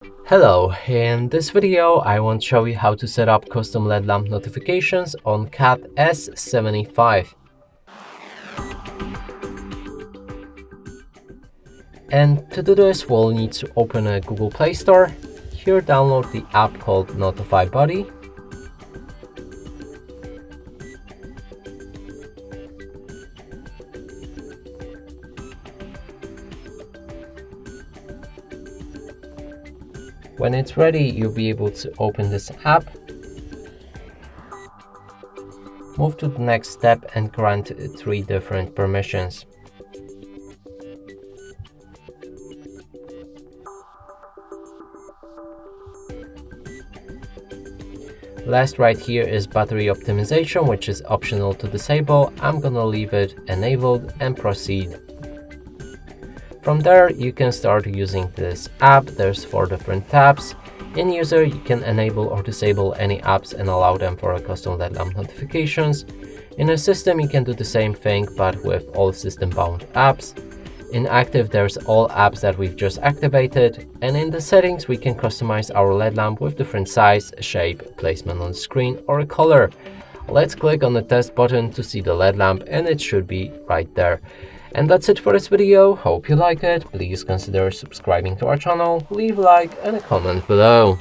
Hello, in this video I want to show you how to set up custom LED lamp notifications on CAT S75. And to do this we'll need to open a Google Play Store. Here download the app called Notify Buddy. When it's ready, you'll be able to open this app, move to the next step and grant 3 different permissions. Last right here is battery optimization, which is optional to disable. I'm gonna leave it enabled and proceed. From there, you can start using this app. There's 4 different tabs. In user, you can enable or disable any apps and allow them for a custom LED lamp notifications. In a system, you can do the same thing, but with all system-bound apps. In active, there's all apps that we've just activated. And in the settings, we can customize our LED lamp with different size, shape, placement on the screen, or a color. Let's click on the test button to see the LED lamp, and it should be right there. And that's it for this video. Hope you like it. Please consider subscribing to our channel, leave a like and a comment below.